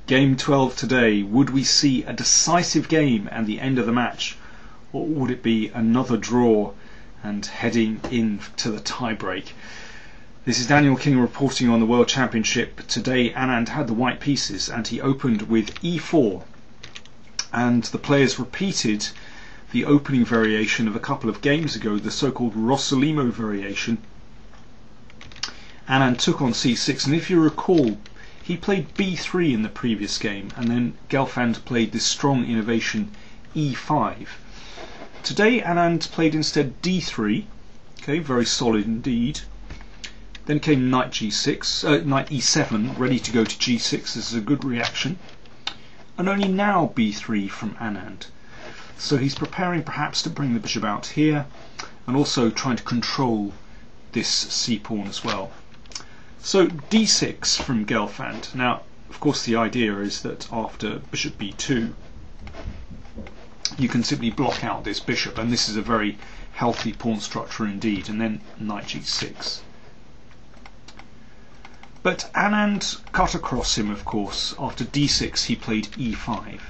Game 12 today. Would we see a decisive game and the end of the match, or would it be another draw and heading into the tie-break? This is Daniel King reporting on the World Championship. Today Anand had the white pieces and he opened with e4, and the players repeated the opening variation of a couple of games ago, the so-called Rossolimo variation. Anand took on c6, and if you recall, he played b3 in the previous game, and then Gelfand played this strong innovation e5. Today Anand played instead d3, okay, very solid indeed. Then came knight g6, knight e7, ready to go to g6. This is a good reaction. And only now b3 from Anand. So he's preparing perhaps to bring the bishop out here, and also trying to control this c-pawn as well. So d6 from Gelfand. Now, of course, the idea is that after bishop b2, you can simply block out this bishop, and this is a very healthy pawn structure indeed. And then knight g6. But Anand cut across him, of course. After d6 he played e5,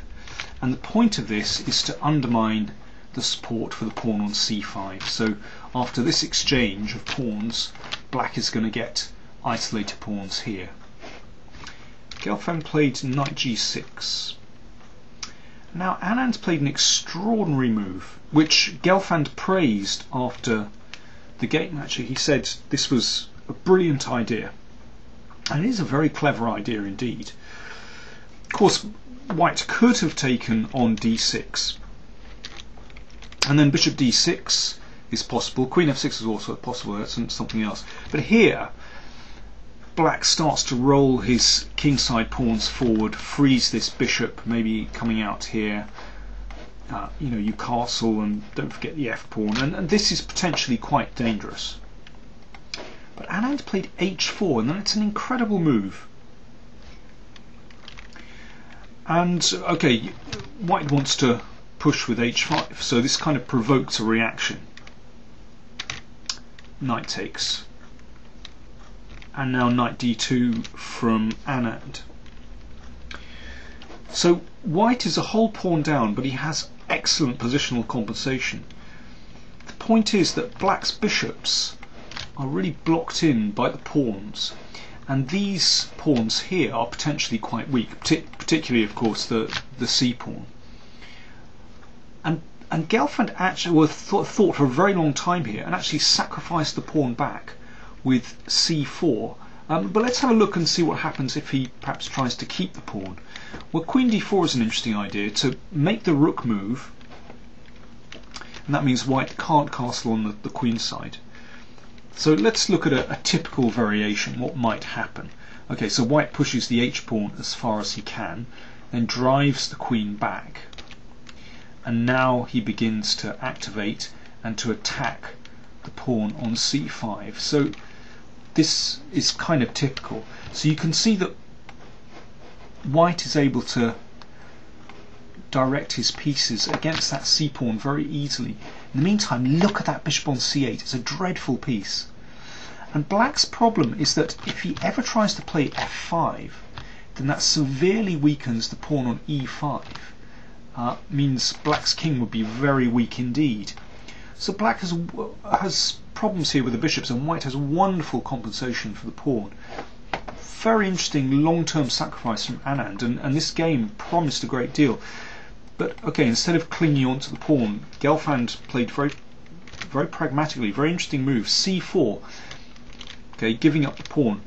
and the point of this is to undermine the support for the pawn on c5. So after this exchange of pawns, black is going to get isolated pawns here. Gelfand played knight g6. Now Anand played an extraordinary move, which Gelfand praised after the game. Actually, he said this was a brilliant idea. And it is a very clever idea indeed. Of course, white could have taken on d6, and then bishop d6 is possible. Queen f6 is also possible. That's something else. But here, black starts to roll his kingside pawns forward, freeze this bishop, maybe coming out here. You castle, and don't forget the f pawn, and this is potentially quite dangerous. But Anand played h4, and then it's an incredible move. And okay, white wants to push with h5, so this kind of provokes a reaction. Knight takes. And now knight d2 from Anand. So white is a whole pawn down, but he has excellent positional compensation. The point is that black's bishops are really blocked in by the pawns, and these pawns here are potentially quite weak, particularly of course the c-pawn. And Gelfand actually thought for a very long time here and actually sacrificed the pawn back with c4. But let's have a look and see what happens if he perhaps tries to keep the pawn. Well, queen d4 is an interesting idea, to make the rook move, and that means white can't castle on the queen side. So let's look at a typical variation, what might happen. Okay, so white pushes the h-pawn as far as he can, then drives the queen back, and now he begins to activate and to attack the pawn on c5. So this is kind of typical. So you can see that white is able to direct his pieces against that c-pawn very easily. In the meantime, look at that bishop on c8. It's a dreadful piece. And black's problem is that if he ever tries to play f5, then that severely weakens the pawn on e5. Means black's king would be very weak indeed. So black has problems here with the bishops, and white has wonderful compensation for the pawn. Very interesting long-term sacrifice from Anand, and this game promised a great deal. But okay, instead of clinging on to the pawn, Gelfand played very pragmatically, very interesting move, c4, okay, giving up the pawn,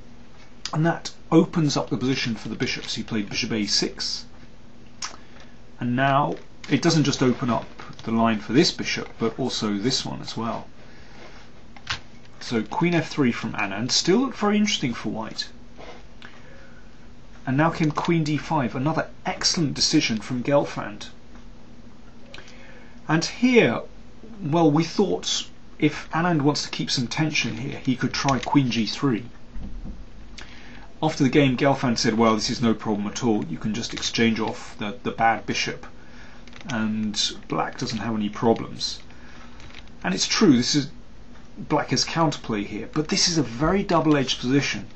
and that opens up the position for the bishops. He played bishop a6, and now it doesn't just open up the line for this bishop, but also this one as well. So queen f3 from Anand still looked very interesting for white. And now came queen d5, another excellent decision from Gelfand. And here, well, we thought if Anand wants to keep some tension here, he could try queen g3. After the game, Gelfand said, well, this is no problem at all. You can just exchange off the bad bishop, and black doesn't have any problems. And it's true, black has counterplay here, but this is a very double-edged position.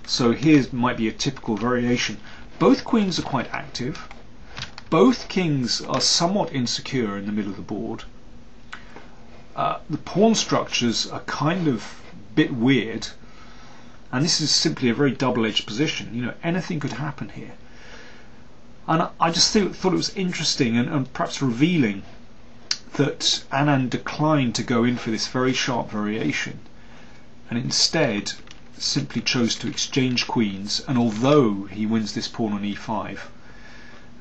So here might be a typical variation. Both queens are quite active. Both kings are somewhat insecure in the middle of the board. The pawn structures are kind of a bit weird, and this is simply a very double-edged position. You know, anything could happen here. And I just thought it was interesting and perhaps revealing that Anand declined to go in for this very sharp variation, and instead simply chose to exchange queens. And although he wins this pawn on e5,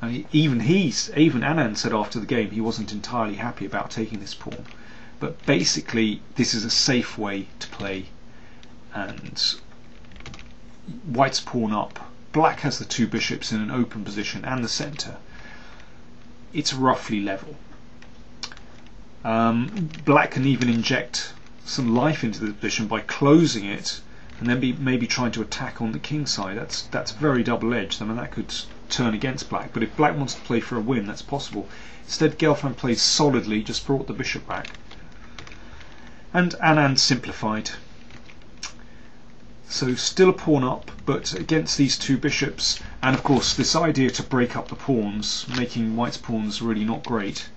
and even Anand said after the game he wasn't entirely happy about taking this pawn, but basically this is a safe way to play, and white's pawn up. Black has the two bishops in an open position and the centre. It's roughly level. Black can even inject some life into the position by closing it and then maybe trying to attack on the king side. That's very double-edged. I mean, that could turn against black, but if black wants to play for a win, that's possible. Instead, Gelfand plays solidly, just brought the bishop back, and Anand simplified. So still a pawn up, but against these two bishops, and of course this idea to break up the pawns, making white's pawns really not great.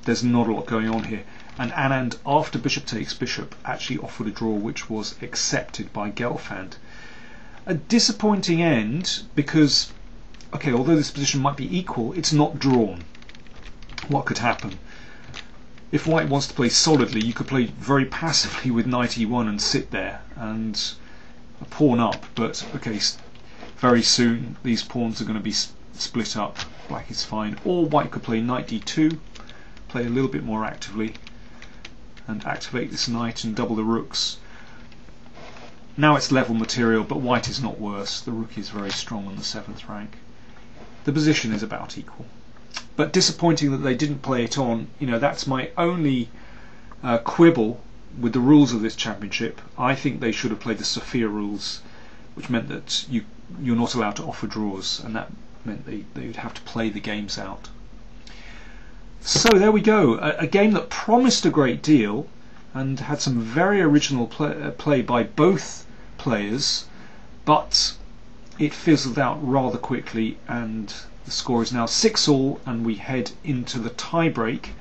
There's not a lot going on here. And Anand, after bishop takes bishop, actually offered a draw which was accepted by Gelfand. A disappointing end because, okay, although this position might be equal, it's not drawn. What could happen? If white wants to play solidly, you could play very passively with knight e1 and sit there and a pawn up, but okay, very soon these pawns are going to be split up. Black is fine. Or white could play knight d2, play a little bit more actively, and activate this knight and double the rooks. Now it's level material, but white is not worse. The rook is very strong on the 7th rank. The position is about equal. But disappointing that they didn't play it on. You know, that's my only quibble with the rules of this championship. I think they should have played the Sophia rules, which meant that you're not allowed to offer draws, and that meant they would have to play the games out. So there we go, a game that promised a great deal and had some very original play by both players, but it fizzled out rather quickly, and the score is now 6-all, and we head into the tie-break,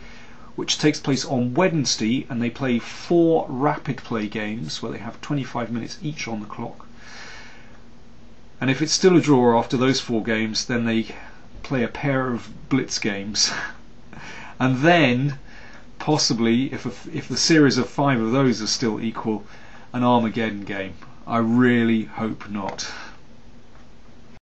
which takes place on Wednesday, and they play 4 rapid play games where they have 25 minutes each on the clock. And if it's still a draw after those 4 games, then they play a pair of blitz games. And then, possibly, if the series of 5 of those are still equal, an Armageddon game. I really hope not.